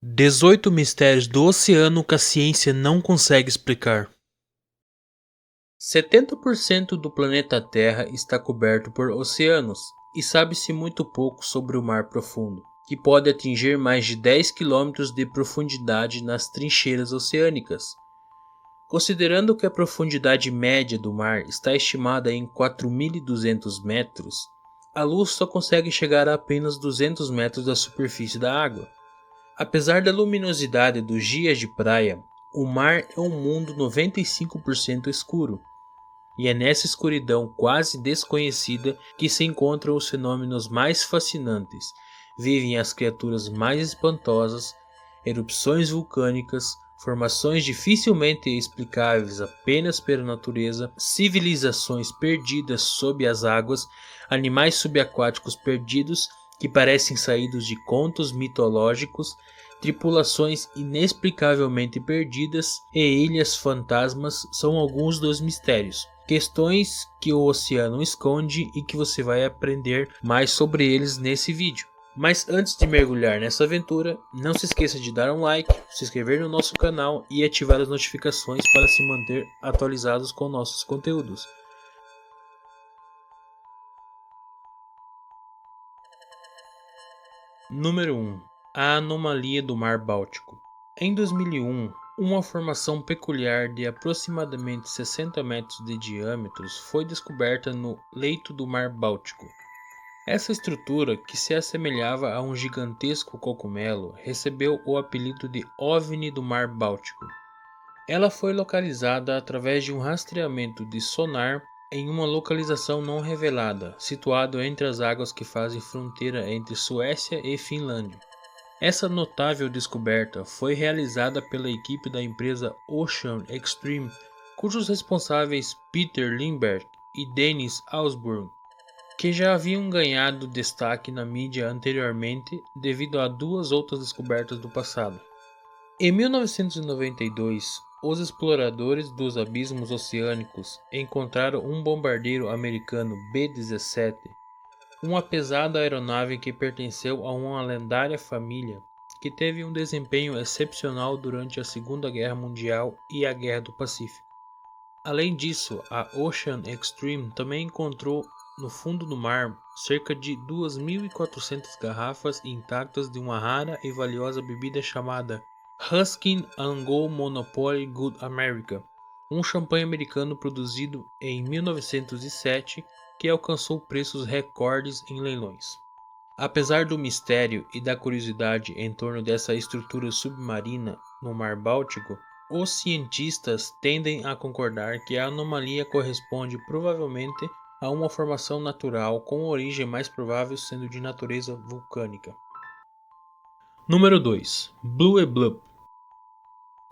18 mistérios do oceano que a ciência não consegue explicar. 70% do planeta Terra está coberto por oceanos, e sabe-se muito pouco sobre o mar profundo, que pode atingir mais de 10 quilômetros de profundidade nas trincheiras oceânicas. Considerando que a profundidade média do mar está estimada em 4.200 metros, a luz só consegue chegar a apenas 200 metros da superfície da água. Apesar da luminosidade dos dias de praia, o mar é um mundo 95% escuro. E é nessa escuridão quase desconhecida que se encontram os fenômenos mais fascinantes. Vivem as criaturas mais espantosas, erupções vulcânicas, formações dificilmente explicáveis apenas pela natureza, civilizações perdidas sob as águas, animais subaquáticos perdidos que parecem saídos de contos mitológicos, tripulações inexplicavelmente perdidas e ilhas fantasmas são alguns dos mistérios. Questões que o oceano esconde e que você vai aprender mais sobre eles nesse vídeo. Mas antes de mergulhar nessa aventura, não se esqueça de dar um like, se inscrever no nosso canal e ativar as notificações para se manter atualizados com nossos conteúdos. Número 1. A anomalia do Mar Báltico. Em 2001, uma formação peculiar de aproximadamente 60 metros de diâmetro foi descoberta no leito do Mar Báltico. Essa estrutura, que se assemelhava a um gigantesco cogumelo, recebeu o apelido de OVNI do Mar Báltico. Ela foi localizada através de um rastreamento de sonar em uma localização não revelada, situado entre as águas que fazem fronteira entre Suécia e Finlândia. Essa notável descoberta foi realizada pela equipe da empresa Ocean Extreme, cujos responsáveis Peter Lindbergh e Dennis Ausburn, que já haviam ganhado destaque na mídia anteriormente devido a duas outras descobertas do passado. Em 1992, os exploradores dos abismos oceânicos encontraram um bombardeiro americano B-17, uma pesada aeronave que pertenceu a uma lendária família que teve um desempenho excepcional durante a Segunda Guerra Mundial e a Guerra do Pacífico. Além disso, a Ocean Extreme também encontrou no fundo do mar cerca de 2.400 garrafas intactas de uma rara e valiosa bebida chamada Ruskin & Go Monopoly Good America, um champanhe americano produzido em 1907 que alcançou preços recordes em leilões. Apesar do mistério e da curiosidade em torno dessa estrutura submarina no Mar Báltico, os cientistas tendem a concordar que a anomalia corresponde provavelmente a uma formação natural com origem mais provável sendo de natureza vulcânica. Número 2. Blue Bloop.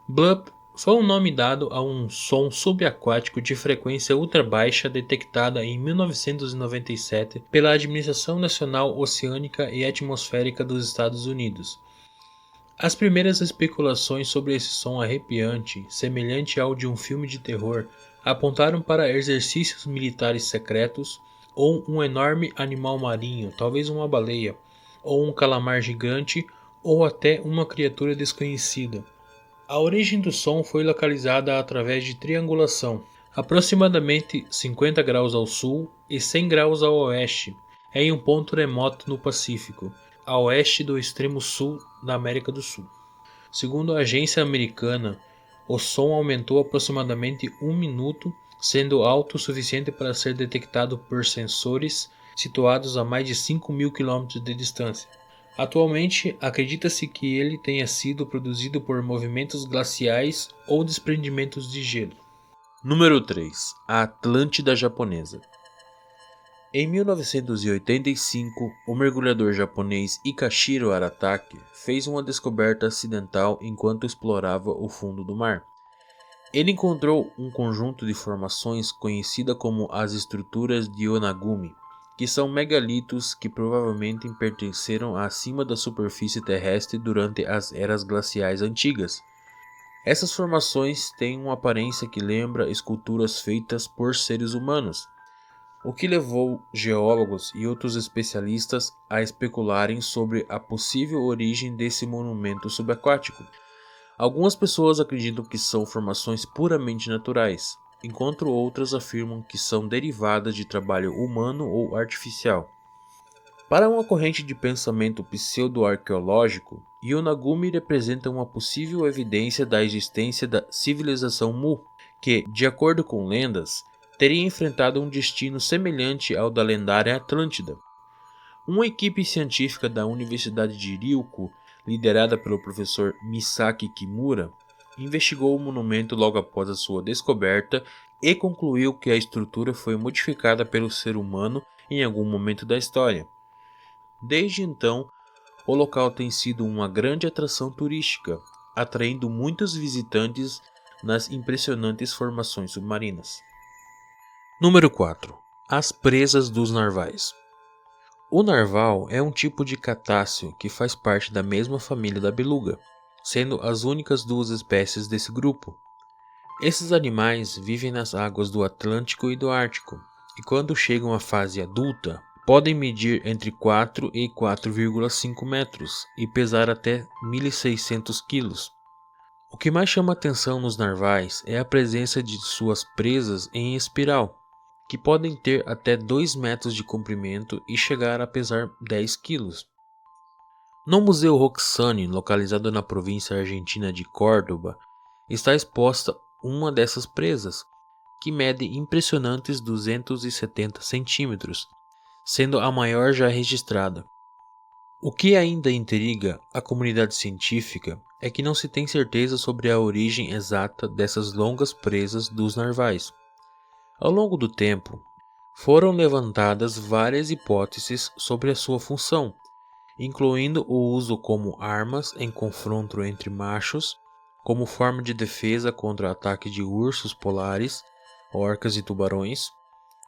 Bloop foi um nome dado a um som subaquático de frequência ultra baixa detectada em 1997 pela Administração Nacional Oceânica e Atmosférica dos Estados Unidos. As primeiras especulações sobre esse som arrepiante, semelhante ao de um filme de terror, apontaram para exercícios militares secretos ou um enorme animal marinho, talvez uma baleia, ou um calamar gigante, ou até uma criatura desconhecida. A origem do som foi localizada através de triangulação, aproximadamente 50 graus ao sul e 100 graus ao oeste, em um ponto remoto no Pacífico, a oeste do extremo sul da América do Sul. Segundo a agência americana, o som aumentou aproximadamente 1 minuto, sendo alto o suficiente para ser detectado por sensores situados a mais de 5.000 km de distância. Atualmente, acredita-se que ele tenha sido produzido por movimentos glaciais ou desprendimentos de gelo. Número 3. A Atlântida Japonesa. Em 1985, o mergulhador japonês Ikashiro Aratake fez uma descoberta acidental enquanto explorava o fundo do mar. Ele encontrou um conjunto de formações conhecida como as estruturas de Onagumi, que são megalitos que provavelmente pertenceram acima da superfície terrestre durante as eras glaciais antigas. Essas formações têm uma aparência que lembra esculturas feitas por seres humanos. o que levou geólogos e outros especialistas a especularem sobre a possível origem desse monumento subaquático. Algumas pessoas acreditam que são formações puramente naturais, enquanto outras afirmam que são derivadas de trabalho humano ou artificial. Para uma corrente de pensamento pseudo-arqueológico, Yonaguni representa uma possível evidência da existência da civilização Mu, que, de acordo com lendas, teria enfrentado um destino semelhante ao da lendária Atlântida. Uma equipe científica da Universidade de Ryukyu, liderada pelo professor Misaki Kimura, investigou o monumento logo após a sua descoberta e concluiu que a estrutura foi modificada pelo ser humano em algum momento da história. Desde então, o local tem sido uma grande atração turística, atraindo muitos visitantes nas impressionantes formações submarinas. Número 4. As presas dos narvais. O narval é um tipo de catáceo que faz parte da mesma família da beluga, sendo as únicas duas espécies desse grupo. Esses animais vivem nas águas do Atlântico e do Ártico, e quando chegam à fase adulta, podem medir entre 4 e 4,5 metros e pesar até 1.600 quilos. O que mais chama atenção nos narvais é a presença de suas presas em espiral, que podem ter até 2 metros de comprimento e chegar a pesar 10 quilos. No Museu Roxane, localizado na província argentina de Córdoba, está exposta uma dessas presas, que mede impressionantes 270 centímetros, sendo a maior já registrada. O que ainda intriga a comunidade científica é que não se tem certeza sobre a origem exata dessas longas presas dos narvais. Ao longo do tempo, foram levantadas várias hipóteses sobre a sua função, incluindo o uso como armas em confronto entre machos, como forma de defesa contra o ataque de ursos polares, orcas e tubarões,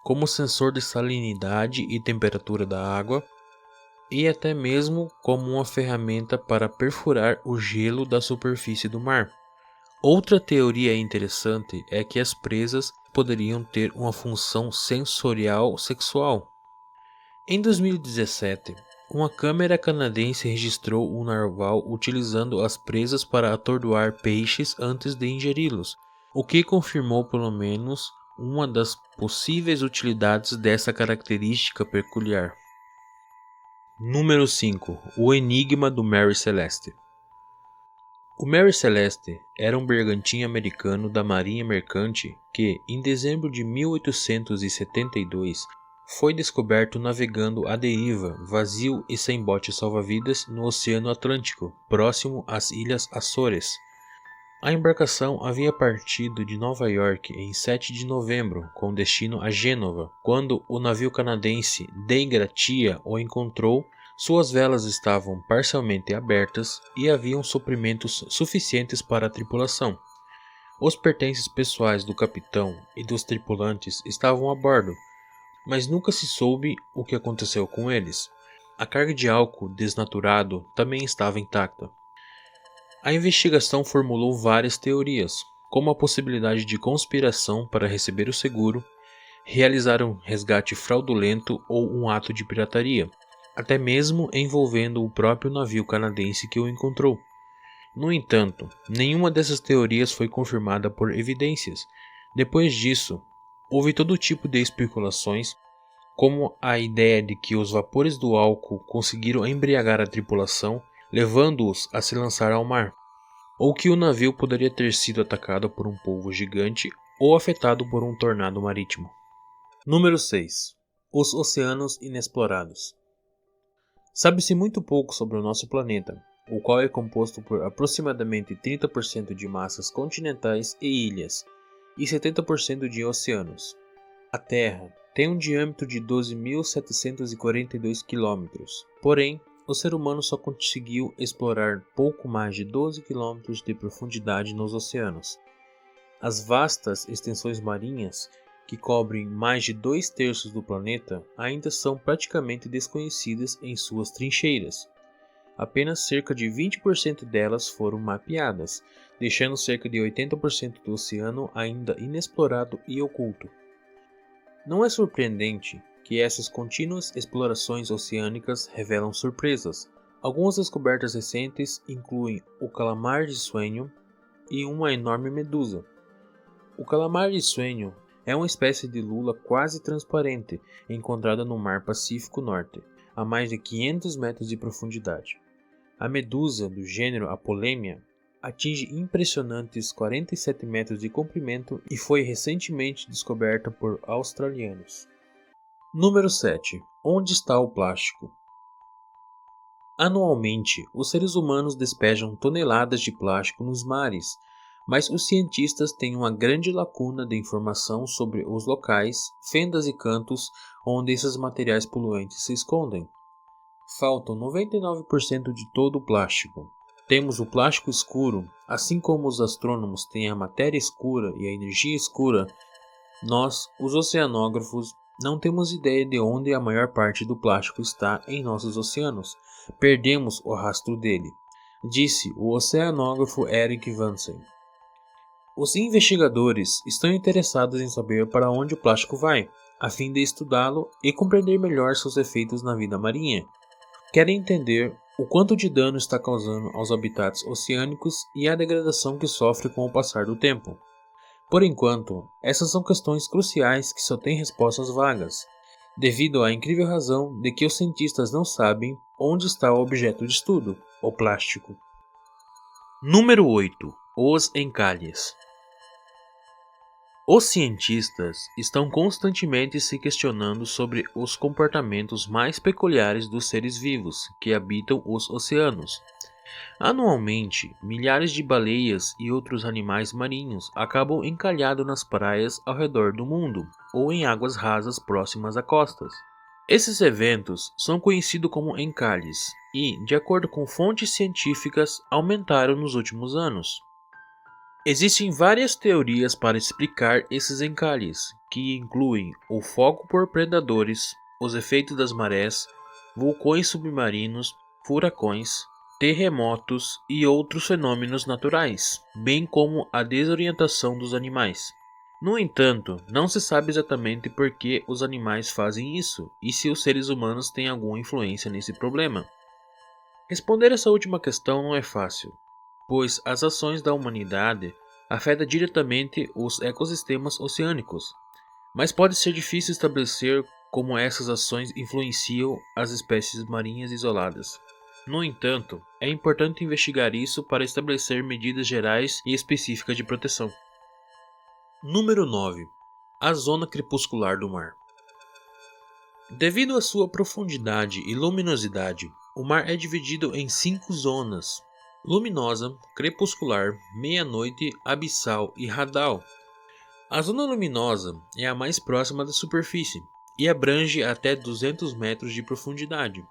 como sensor de salinidade e temperatura da água, e até mesmo como uma ferramenta para perfurar o gelo da superfície do mar. Outra teoria interessante é que as presas poderiam ter uma função sensorial sexual. Em 2017, uma câmera canadense registrou um narval utilizando as presas para atordoar peixes antes de ingeri-los, o que confirmou pelo menos uma das possíveis utilidades dessa característica peculiar. Número 5. O Enigma do Mary Celeste. O Mary Celeste era um bergantim americano da Marinha Mercante que, em dezembro de 1872, foi descoberto navegando à deriva, vazio e sem bote salva-vidas no Oceano Atlântico, próximo às Ilhas Açores. A embarcação havia partido de Nova York em 7 de novembro, com destino a Gênova, quando o navio canadense Dei Gratia o encontrou. Suas velas estavam parcialmente abertas e haviam suprimentos suficientes para a tripulação. Os pertences pessoais do capitão e dos tripulantes estavam a bordo, mas nunca se soube o que aconteceu com eles. A carga de álcool desnaturado também estava intacta. A investigação formulou várias teorias, como a possibilidade de conspiração para receber o seguro, realizar um resgate fraudulento ou um ato de pirataria, até mesmo envolvendo o próprio navio canadense que o encontrou. No entanto, nenhuma dessas teorias foi confirmada por evidências. Depois disso, houve todo tipo de especulações, como a ideia de que os vapores do álcool conseguiram embriagar a tripulação, levando-os a se lançar ao mar, ou que o navio poderia ter sido atacado por um polvo gigante ou afetado por um tornado marítimo. Número 6. Os oceanos inexplorados. Sabe-se muito pouco sobre o nosso planeta, o qual é composto por aproximadamente 30% de massas continentais e ilhas, e 70% de oceanos. A Terra tem um diâmetro de 12.742 km, porém, o ser humano só conseguiu explorar pouco mais de 12 km de profundidade nos oceanos. As vastas extensões marinhas, que cobrem mais de 2/3 do planeta, ainda são praticamente desconhecidas em suas trincheiras. Apenas cerca de 20% delas foram mapeadas, deixando cerca de 80% do oceano ainda inexplorado e oculto. Não é surpreendente que essas contínuas explorações oceânicas revelam surpresas. Algumas descobertas recentes incluem o calamar de sueño e uma enorme medusa. O calamar de sueño é uma espécie de lula quase transparente encontrada no Mar Pacífico Norte, a mais de 500 metros de profundidade. A medusa do gênero Apolemia atinge impressionantes 47 metros de comprimento e foi recentemente descoberta por australianos. Número 7. Onde está o plástico? Anualmente, os seres humanos despejam toneladas de plástico nos mares, mas os cientistas têm uma grande lacuna de informação sobre os locais, fendas e cantos onde esses materiais poluentes se escondem. Faltam 99% de todo o plástico. Temos o plástico escuro, assim como os astrônomos têm a matéria escura e a energia escura, nós, os oceanógrafos, não temos ideia de onde a maior parte do plástico está em nossos oceanos. Perdemos o rastro dele, disse o oceanógrafo Eric Vansen. Os investigadores estão interessados em saber para onde o plástico vai, a fim de estudá-lo e compreender melhor seus efeitos na vida marinha. Querem entender o quanto de dano está causando aos habitats oceânicos e a degradação que sofre com o passar do tempo. Por enquanto, essas são questões cruciais que só têm respostas vagas, devido à incrível razão de que os cientistas não sabem onde está o objeto de estudo, o plástico. Número 8. Os encalhes. Os cientistas estão constantemente se questionando sobre os comportamentos mais peculiares dos seres vivos que habitam os oceanos. Anualmente, milhares de baleias e outros animais marinhos acabam encalhados nas praias ao redor do mundo ou em águas rasas próximas a costas. Esses eventos são conhecidos como encalhes e, de acordo com fontes científicas, aumentaram nos últimos anos. Existem várias teorias para explicar esses encalhes, que incluem o fogo por predadores, os efeitos das marés, vulcões submarinos, furacões, terremotos e outros fenômenos naturais, bem como a desorientação dos animais. No entanto, não se sabe exatamente por que os animais fazem isso e se os seres humanos têm alguma influência nesse problema. Responder essa última questão não é fácil, pois as ações da humanidade afetam diretamente os ecossistemas oceânicos, mas pode ser difícil estabelecer como essas ações influenciam as espécies marinhas isoladas. No entanto, é importante investigar isso para estabelecer medidas gerais e específicas de proteção. Número 9. A zona crepuscular do mar. Devido à sua profundidade e luminosidade, o mar é dividido em 5 zonas: luminosa, crepuscular, meia-noite, abissal e radal. A zona luminosa é a mais próxima da superfície e abrange até 200 metros de profundidade.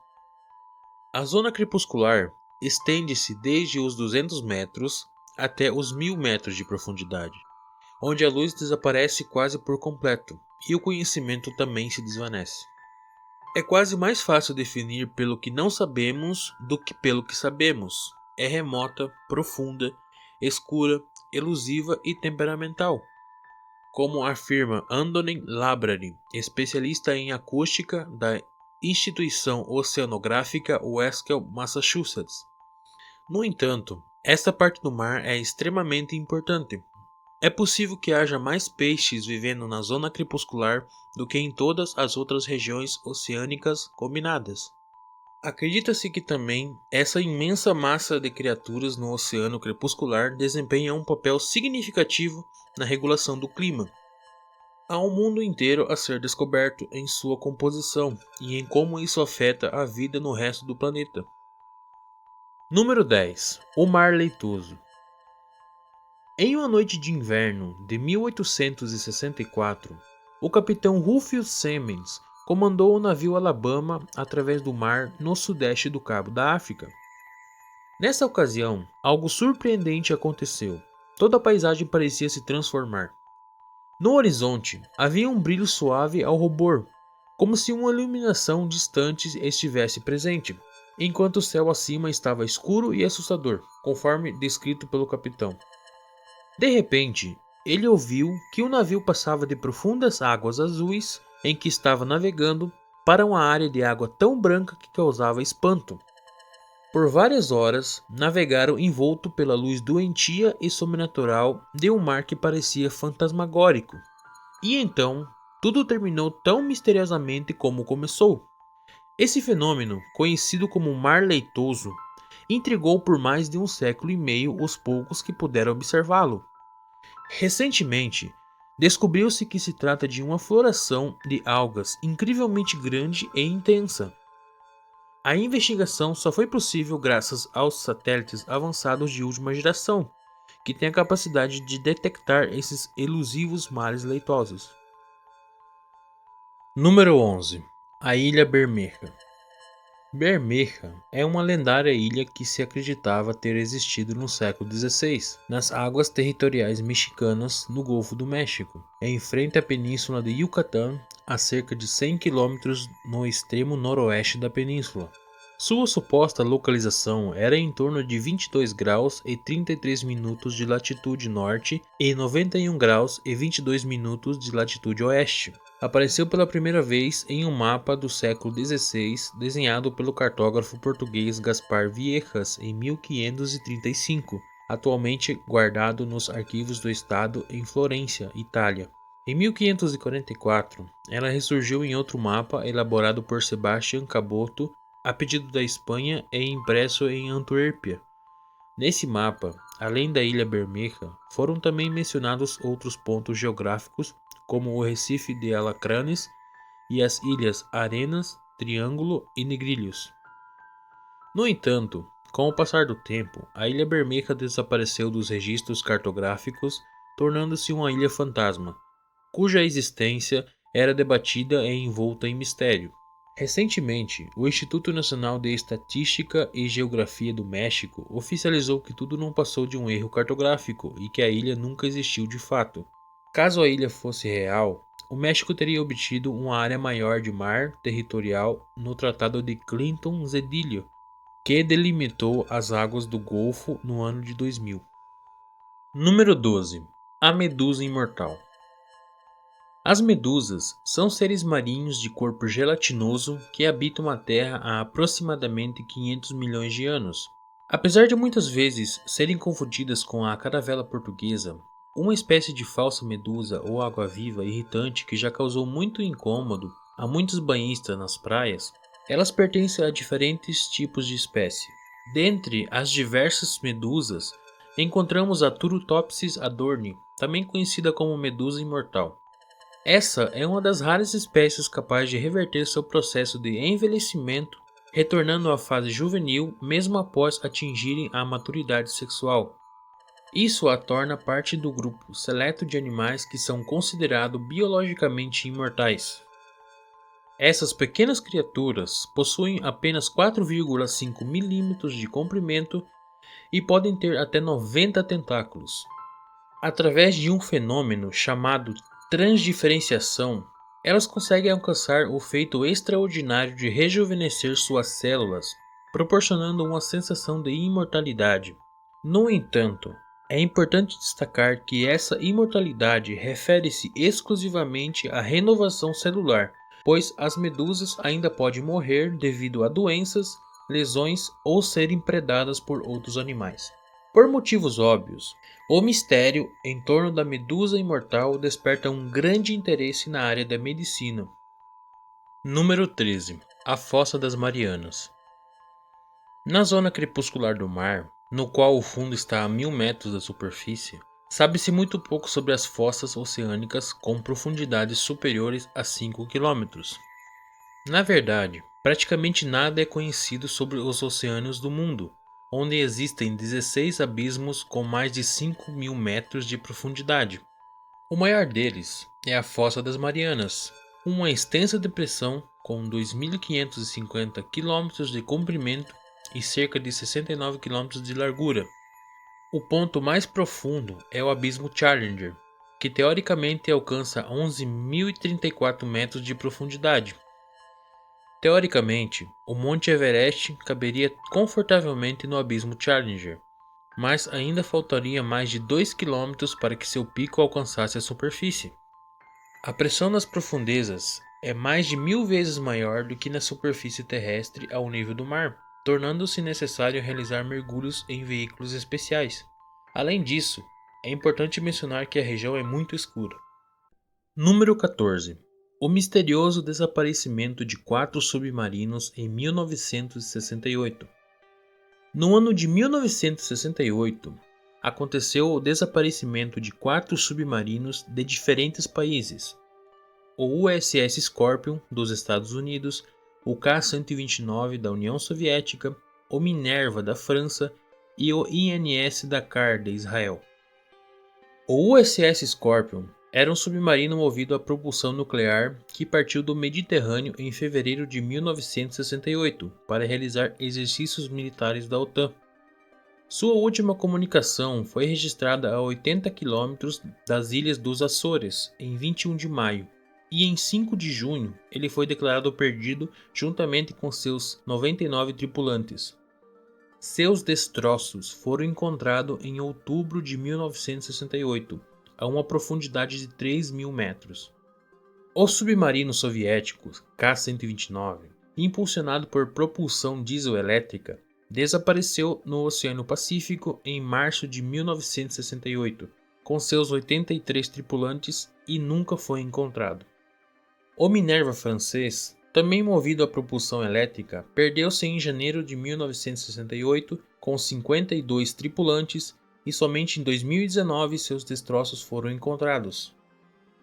A zona crepuscular estende-se desde os 200 metros até os 1000 metros de profundidade, onde a luz desaparece quase por completo e o conhecimento também se desvanece. É quase mais fácil definir pelo que não sabemos do que pelo que sabemos. É remota, profunda, escura, elusiva e temperamental. Como afirma Anthony Labrari, especialista em acústica da Instituição Oceanográfica Wesleyan, Massachusetts. No entanto, esta parte do mar é extremamente importante. É possível que haja mais peixes vivendo na zona crepuscular do que em todas as outras regiões oceânicas combinadas. Acredita-se que também essa imensa massa de criaturas no oceano crepuscular desempenha um papel significativo na regulação do clima. Há um mundo inteiro a ser descoberto em sua composição e em como isso afeta a vida no resto do planeta. Número 10. O Mar Leitoso. Em uma noite de inverno de 1864, o capitão Rufus Simmons comandou o navio Alabama através do mar no sudeste do Cabo da África. Nessa ocasião, algo surpreendente aconteceu. Toda a paisagem parecia se transformar. No horizonte, havia um brilho suave ao rubor, como se uma iluminação distante estivesse presente, enquanto o céu acima estava escuro e assustador, conforme descrito pelo capitão. De repente, ele ouviu que o navio passava de profundas águas azuis em que estava navegando para uma área de água tão branca que causava espanto. Por várias horas, navegaram envolto pela luz doentia e sobrenatural de um mar que parecia fantasmagórico. E então, tudo terminou tão misteriosamente como começou. Esse fenômeno, conhecido como Mar Leitoso, intrigou por mais de um século e meio os poucos que puderam observá-lo. Recentemente, descobriu-se que se trata de uma floração de algas incrivelmente grande e intensa. A investigação só foi possível graças aos satélites avançados de última geração, que têm a capacidade de detectar esses elusivos mares leitosos. Número 11. A Ilha Bermeja. Bermeja é uma lendária ilha que se acreditava ter existido no século XVI, nas águas territoriais mexicanas no Golfo do México, em frente à península de Yucatán, a cerca de 100 quilômetros no extremo noroeste da península. Sua suposta localização era em torno de 22 graus e 33 minutos de latitude norte e 91 graus e 22 minutos de latitude oeste. Apareceu pela primeira vez em um mapa do século XVI desenhado pelo cartógrafo português Gaspar Viejas em 1535, atualmente guardado nos arquivos do Estado em Florença, Itália. Em 1544, ela ressurgiu em outro mapa elaborado por Sebastião Caboto a pedido da Espanha e impresso em Antuérpia. Nesse mapa, além da Ilha Bermeja, foram também mencionados outros pontos geográficos como o Recife de Alacranes e as ilhas Arenas, Triângulo e Negrilhos. No entanto, com o passar do tempo, a Ilha Bermeja desapareceu dos registros cartográficos, tornando-se uma ilha fantasma, cuja existência era debatida e envolta em mistério. Recentemente, o Instituto Nacional de Estatística e Geografia do México oficializou que tudo não passou de um erro cartográfico e que a ilha nunca existiu de fato. Caso a ilha fosse real, o México teria obtido uma área maior de mar territorial no Tratado de Clinton-Zedillo, que delimitou as águas do Golfo no ano de 2000. Número 12. A Medusa Imortal. As medusas são seres marinhos de corpo gelatinoso que habitam a Terra há aproximadamente 500 milhões de anos. Apesar de muitas vezes serem confundidas com a caravela portuguesa, uma espécie de falsa medusa ou água-viva irritante que já causou muito incômodo a muitos banhistas nas praias, elas pertencem a diferentes tipos de espécie. Dentre as diversas medusas, encontramos a Turritopsis adorni, também conhecida como medusa imortal. Essa é uma das raras espécies capazes de reverter seu processo de envelhecimento, retornando à fase juvenil mesmo após atingirem a maturidade sexual. Isso a torna parte do grupo seleto de animais que são considerados biologicamente imortais. Essas pequenas criaturas possuem apenas 4,5 milímetros de comprimento e podem ter até 90 tentáculos. Através de um fenômeno chamado transdiferenciação, elas conseguem alcançar o feito extraordinário de rejuvenescer suas células, proporcionando uma sensação de imortalidade. No entanto, é importante destacar que essa imortalidade refere-se exclusivamente à renovação celular, pois as medusas ainda podem morrer devido a doenças, lesões ou serem predadas por outros animais. Por motivos óbvios, o mistério em torno da medusa imortal desperta um grande interesse na área da medicina. Número 13. A Fossa das Marianas. Na zona crepuscular do mar, no qual o fundo está a 1000 metros da superfície, sabe-se muito pouco sobre as fossas oceânicas com profundidades superiores a 5 quilômetros. Na verdade, praticamente nada é conhecido sobre os oceanos do mundo, onde existem 16 abismos com mais de 5.000 metros de profundidade. O maior deles é a Fossa das Marianas, uma extensa depressão com 2.550 km de comprimento e cerca de 69 km de largura. O ponto mais profundo é o Abismo Challenger, que teoricamente alcança 11.034 metros de profundidade. Teoricamente, o Monte Everest caberia confortavelmente no Abismo Challenger. mas ainda faltaria mais de 2 quilômetros para que seu pico alcançasse a superfície. A pressão nas profundezas é mais de 1000 vezes maior do que na superfície terrestre ao nível do mar, tornando-se necessário realizar mergulhos em veículos especiais. Além disso, é importante mencionar que a região é muito escura. Número 14. O misterioso desaparecimento de 4 submarinos em 1968. No ano de 1968, aconteceu o desaparecimento de 4 submarinos de diferentes países: o USS Scorpion dos Estados Unidos, o K-129 da União Soviética, o Minerva da França e o INS Dakar de Israel. O USS Scorpion era um submarino movido a propulsão nuclear que partiu do Mediterrâneo em fevereiro de 1968 para realizar exercícios militares da OTAN. Sua última comunicação foi registrada a 80 quilômetros das Ilhas dos Açores em 21 de maio, e em 5 de junho ele foi declarado perdido juntamente com seus 99 tripulantes. Seus destroços foram encontrados em outubro de 1968, a uma profundidade de 3.000 metros. O submarino soviético K-129, impulsionado por propulsão diesel-elétrica, desapareceu no Oceano Pacífico em março de 1968, com seus 83 tripulantes, e nunca foi encontrado. O Minerva francês, também movido a propulsão elétrica, perdeu-se em janeiro de 1968 com 52 tripulantes, e somente em 2019 seus destroços foram encontrados.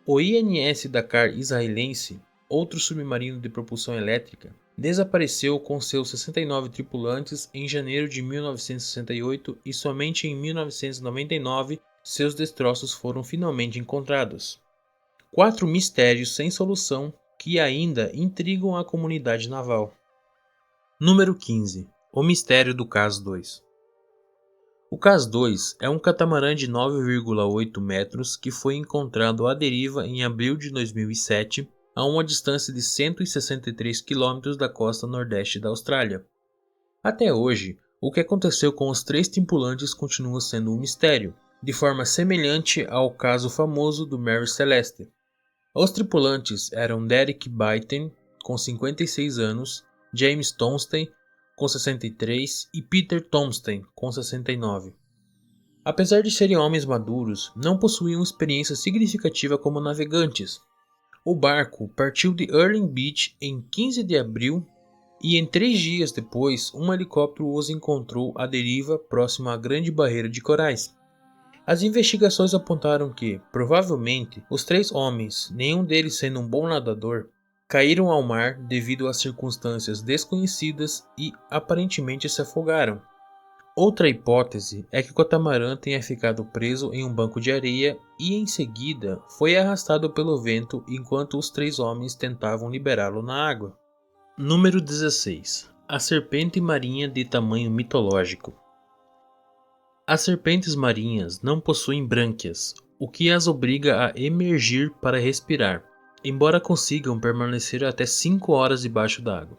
O INS Dakar israelense, outro submarino de propulsão elétrica, desapareceu com seus 69 tripulantes em janeiro de 1968, e somente em 1999 seus destroços foram finalmente encontrados. 4 mistérios sem solução que ainda intrigam a comunidade naval. Número 15. O mistério do Cas 2. O Cas 2 é um catamarã de 9,8 metros que foi encontrado à deriva em abril de 2007, a uma distância de 163 quilômetros da costa nordeste da Austrália. Até hoje, o que aconteceu com os 3 tripulantes continua sendo um mistério, de forma semelhante ao caso famoso do Mary Celeste. Os tripulantes eram Derek Baiten, com 56 anos, James Tomstein, com 63, e Peter Tomstein, com 69. Apesar de serem homens maduros, não possuíam experiência significativa como navegantes. O barco partiu de Erling Beach em 15 de abril e em 3 dias depois um helicóptero os encontrou à deriva próximo à Grande Barreira de Corais. As investigações apontaram que, provavelmente, os 3 homens, nenhum deles sendo um bom nadador, caíram ao mar devido a circunstâncias desconhecidas e aparentemente se afogaram. Outra hipótese é que o catamarã tenha ficado preso em um banco de areia e em seguida foi arrastado pelo vento enquanto os 3 homens tentavam liberá-lo na água. Número 16. A serpente marinha de tamanho mitológico. As serpentes marinhas não possuem brânquias, o que as obriga a emergir para respirar, embora consigam permanecer até 5 horas debaixo d'água.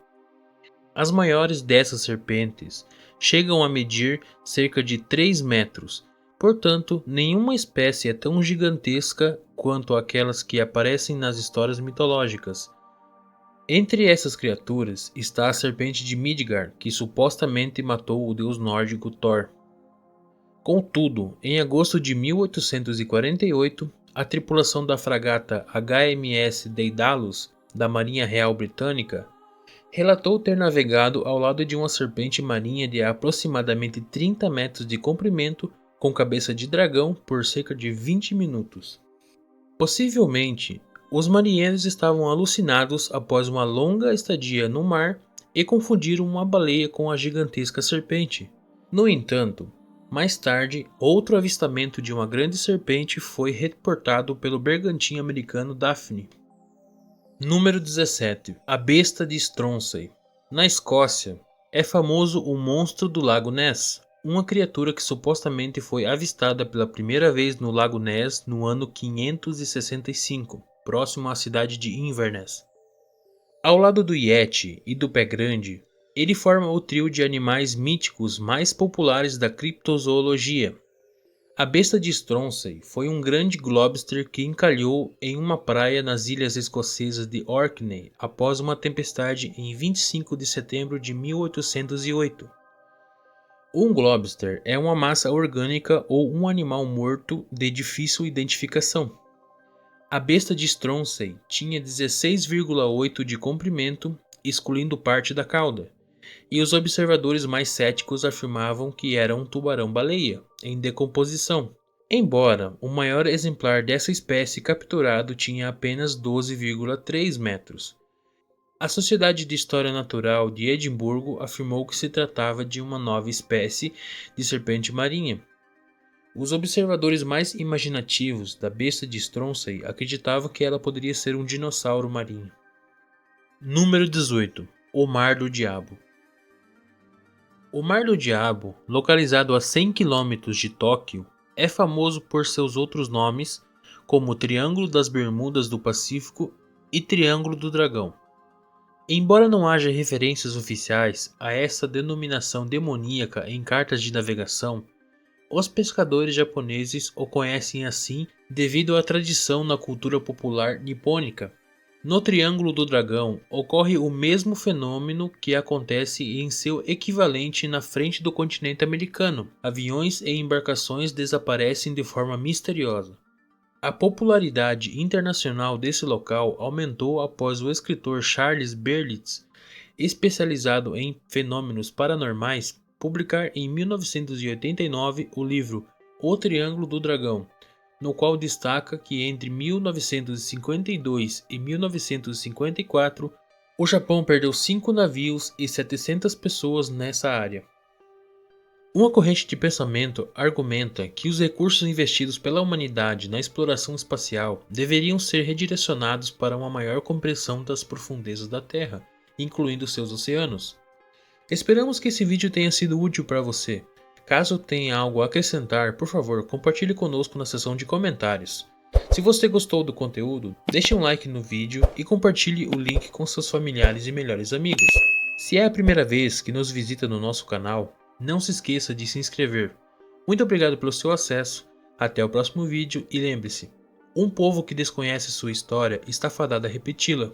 As maiores dessas serpentes chegam a medir cerca de 3 metros, portanto, nenhuma espécie é tão gigantesca quanto aquelas que aparecem nas histórias mitológicas. Entre essas criaturas está a serpente de Midgard, que supostamente matou o deus nórdico Thor. Contudo, em agosto de 1848, a tripulação da fragata HMS Daedalus da Marinha Real Britânica relatou ter navegado ao lado de uma serpente marinha de aproximadamente 30 metros de comprimento com cabeça de dragão por cerca de 20 minutos. Possivelmente, os marinheiros estavam alucinados após uma longa estadia no mar e confundiram uma baleia com a gigantesca serpente. No entanto, mais tarde, outro avistamento de uma grande serpente foi reportado pelo bergantim americano Daphne. Número 17. A besta de Stronsay. Na Escócia, é famoso o monstro do Lago Ness, uma criatura que supostamente foi avistada pela primeira vez no Lago Ness no ano 565, próximo à cidade de Inverness. Ao lado do Yeti e do Pé Grande, Ele forma o trio de animais míticos mais populares da criptozoologia. A besta de Stronsay foi um grande globster que encalhou em uma praia nas ilhas escocesas de Orkney após uma tempestade em 25 de setembro de 1808. Um globster é uma massa orgânica ou um animal morto de difícil identificação. A besta de Stronsay tinha 16,8 de comprimento, excluindo parte da cauda, e os observadores mais céticos afirmavam que era um tubarão-baleia, em decomposição, embora o maior exemplar dessa espécie capturado tinha apenas 12,3 metros. A Sociedade de História Natural de Edimburgo afirmou que se tratava de uma nova espécie de serpente marinha. Os observadores mais imaginativos da besta de Stronsay acreditavam que ela poderia ser um dinossauro marinho. Número 18. O Mar do Diabo. O Mar do Diabo, localizado a 100 km de Tóquio, é famoso por seus outros nomes, como Triângulo das Bermudas do Pacífico e Triângulo do Dragão. Embora não haja referências oficiais a essa denominação demoníaca em cartas de navegação, os pescadores japoneses o conhecem assim devido à tradição na cultura popular nipônica. No Triângulo do Dragão ocorre o mesmo fenômeno que acontece em seu equivalente na frente do continente americano. Aviões e embarcações desaparecem de forma misteriosa. A popularidade internacional desse local aumentou após o escritor Charles Berlitz, especializado em fenômenos paranormais, publicar em 1989 o livro O Triângulo do Dragão, no qual destaca que entre 1952 e 1954 o Japão perdeu 5 navios e 700 pessoas nessa área. Uma corrente de pensamento argumenta que os recursos investidos pela humanidade na exploração espacial deveriam ser redirecionados para uma maior compreensão das profundezas da Terra, incluindo seus oceanos. Esperamos que esse vídeo tenha sido útil para você. Caso tenha algo a acrescentar, por favor, compartilhe conosco na seção de comentários. Se você gostou do conteúdo, deixe um like no vídeo e compartilhe o link com seus familiares e melhores amigos. Se é a primeira vez que nos visita no nosso canal, não se esqueça de se inscrever. Muito obrigado pelo seu acesso, até o próximo vídeo e lembre-se, um povo que desconhece sua história está fadado a repeti-la.